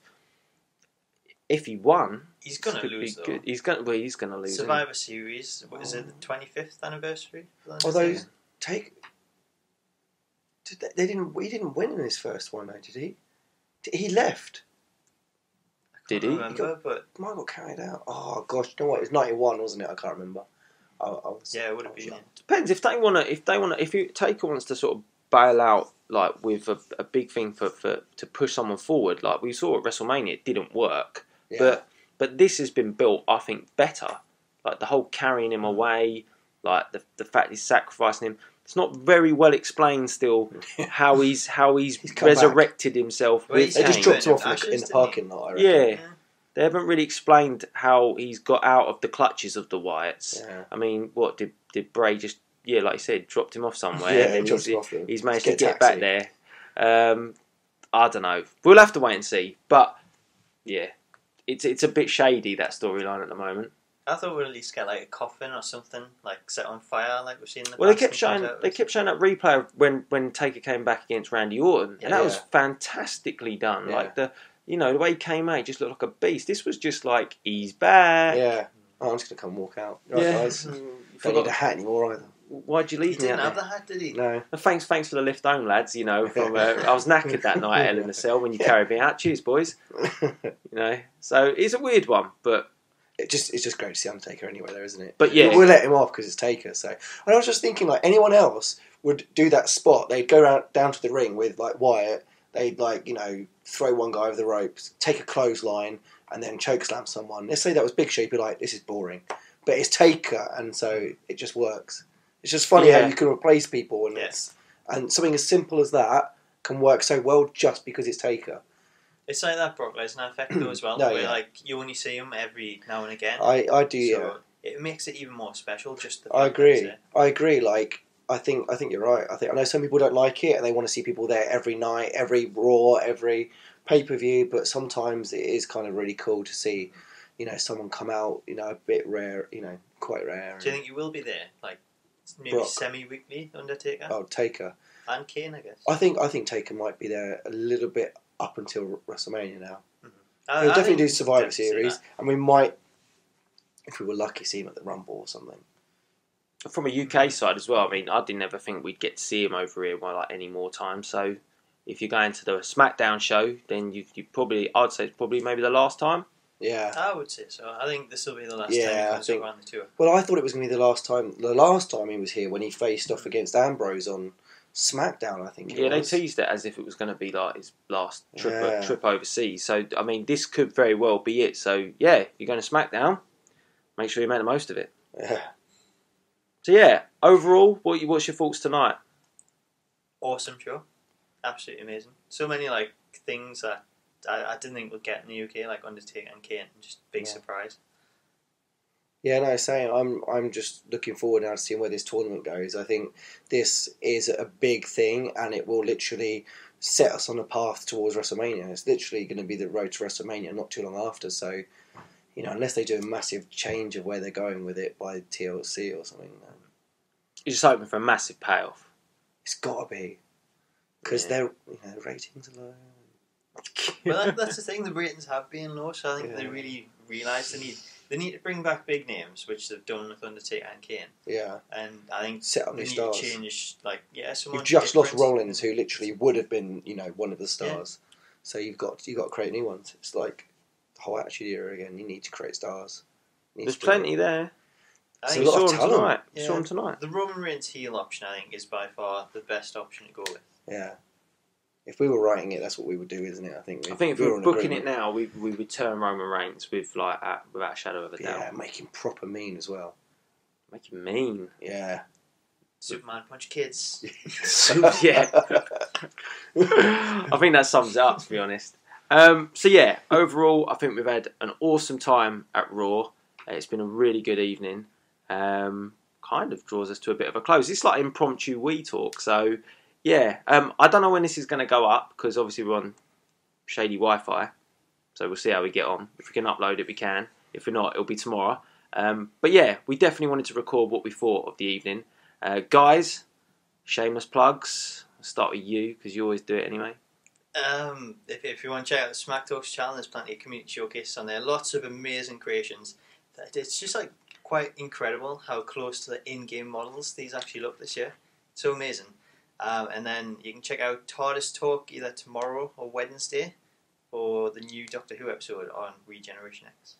if he won, he's going to lose. Though. Good. He's going to lose. Survivor Series. What is it? The 25th anniversary. Although he didn't win in his first one, though, did he? He left. Did he? But might got carried out. Oh gosh, you know what? It was 91, wasn't it? I can't remember. It would have been. Depends if Taker wants to sort of bail out like with a big thing to push someone forward. Like we saw at WrestleMania, it didn't work. Yeah. But this has been built, I think, better. Like the whole carrying him away, like the fact he's sacrificing him. It's not very well explained still how he's resurrected himself. Well, with They just Kane. dropped him off Ashes, in the parking lot. I reckon. Yeah. They haven't really explained how he's got out of the clutches of the Wyatts. Yeah. I mean, what did Bray just? Yeah, like you said, dropped him off somewhere. Yeah, and dropped him off there. he's managed Just to get a get back there. I don't know. We'll have to wait and see. But yeah, it's a bit shady, that storyline at the moment. I thought we'd at least get like a coffin or something, like set on fire, like we've seen in the Well, past. they kept showing that replay of when Taker came back against Randy Orton, and that was Yeah. fantastically done. Yeah. Like the way he came out, he just looked like a beast. This was just like, he's back. Yeah. Oh, I'm just gonna come walk out. Right, Yeah. guys. Don't need a hat anymore either. Why'd you He leave me didn't out have there? the hat, did he? No. Thanks for the lift home, lads. From I was knackered that night, Hell in the Cell, when you carried me out. Cheers, boys. So it's a weird one, but It's just great to see Undertaker anyway, though, isn't it? But yeah. We'll let him off because it's Taker. So, and I was just thinking, like, anyone else would do that spot. They'd go down to the ring with like Wyatt. They'd throw one guy over the ropes, take a clothesline, and then chokeslam someone. Let's say that was Big Show. You'd be like, this is boring. But it's Taker, and so it just works. It's just funny how you can replace people, and something as simple as that can work so well just because it's Taker. It's like that Brock Lesnar effect though as well, where like you only see him every now and again. I do. So it makes it even more special. Just the I fact that he's agree. there. I agree. Like I think you're right. I know some people don't like it and they want to see people there every night, every Raw, every pay-per-view. But sometimes it is kind of really cool to see, someone come out, a bit rare, quite rare. Do you think you will be there, like maybe Brock. semi-weekly Undertaker Oh, Taker. and Kane, I guess. I think Taker might be there a little bit up until WrestleMania now. I He'll definitely think do Survivor definitely see Series, that. and we might, if we were lucky, see him at the Rumble or something. from a UK side as well, I mean, I didn't ever think we'd get to see him over here any more time. So if you're going to the SmackDown show, then you probably, I'd say it's probably maybe the last time. Yeah. I would say so. I think this will be the last Yeah, time he I comes think- over on the tour. Well, I thought it was going to be the last time. The last time he was here when he faced off against Ambrose on SmackDown, I think. Yeah, they was. teased it as if it was going to be like his last Yeah. trip overseas. So, I mean, this could very well be it. So, yeah, if you're going to SmackDown, make sure you make the most of it. Yeah. So, yeah, overall, what's your thoughts tonight? Awesome show. Absolutely amazing. So many like things that I didn't think we'd get in the UK, like Undertaker and Kane. Just big surprise. Yeah, no, same. I'm just looking forward now to seeing where this tournament goes. I think this is a big thing, and it will literally set us on a path towards WrestleMania. It's literally going to be the road to WrestleMania not too long after. So, you know, unless they do a massive change of where they're going with it by TLC or something, You're just hoping for a massive payoff. it's got to be because their ratings are low. Well, that's the thing. The ratings have been low, so I think they really realise they need to bring back big names, which they've done with Undertaker and Kane. Yeah, and I think set up they new need stars. to change. Like, someone You've just lost different. Rollins, who literally would have been, one of the stars. So you've got to create new ones. It's like the whole Attitude Era again. You need to create stars. There's plenty there. I There's think a lot of talent. Saw him tonight. The Roman Reigns heel option, I think, is by far the best option to go with. Yeah. If we were writing it, that's what we would do, isn't it? I think if we were booking it now, we would turn Roman Reigns with without a shadow of a doubt. Yeah, make him proper mean as well. Make him mean. Yeah. Superman punch kids. Yeah. I think that sums it up, to be honest. So yeah, overall, I think we've had an awesome time at Raw. It's been a really good evening. Kind of draws us to a bit of a close. It's like impromptu we talk. So yeah, I don't know when this is going to go up because obviously we're on shady Wi-Fi. So we'll see how we get on. If we can upload it, we can. If we're not, it'll be tomorrow. But yeah, we definitely wanted to record what we thought of the evening. Guys, shameless plugs. I'll start with you because you always do it anyway. If you want to check out the Smack Talks channel, there's plenty of community showcases on there. Lots of amazing creations. It's just like quite incredible how close to the in-game models these actually look this year. So amazing. And then you can check out TARDIS Talk either tomorrow or Wednesday, or the new Doctor Who episode on Regeneration X.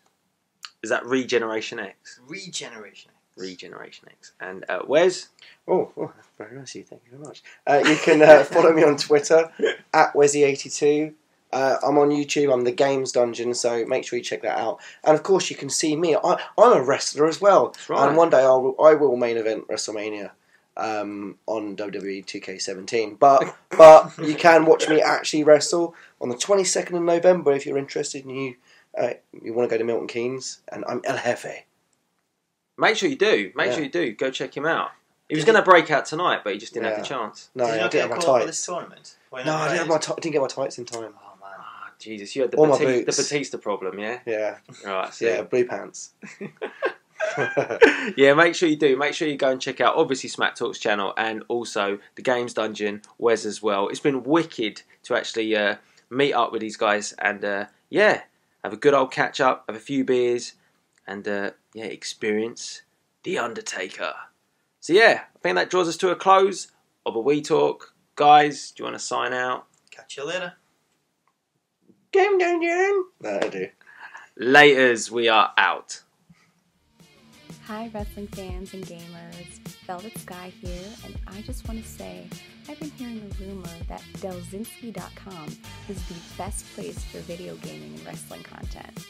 Is that Regeneration X? Regeneration X. Regeneration X. And Wes? Oh, very nice of you. Thank you very much. You can follow me on Twitter at Wezzy82. I'm on YouTube. I'm the Games Dungeon, so make sure you check that out. And of course, you can see me. I'm a wrestler as well. That's right. And one day I will main event WrestleMania on WWE 2K17. But you can watch me actually wrestle on the 22nd of November if you're interested and you want to go to Milton Keynes. And I'm El Jefe. Make sure you do. Make sure you do. Go check him out. He was going to break out tonight, but he just didn't have the chance. No, Did you I not didn't get have a my call for this tights. tournament? No, I didn't get my tights in time. Oh man. Oh, Jesus, you had All my the boots. Batista problem, yeah? Yeah. Right, so Yeah, blue pants. yeah, make sure you do. Make sure you go and check out, obviously, Smack Talks channel and also the Games Dungeon, Wes as well. It's been wicked to actually meet up with these guys and, have a good old catch-up, have a few beers, and, experience The Undertaker. So, yeah, I think that draws us to a close of a We Talk. Guys, do you want to sign out? Catch you later. Game Dungeon. No, I do. Laters, we are out. Hi wrestling fans and gamers, Velvet Sky here, and I just want to say I've been hearing a rumor that Delzinski.com is the best place for video gaming and wrestling content.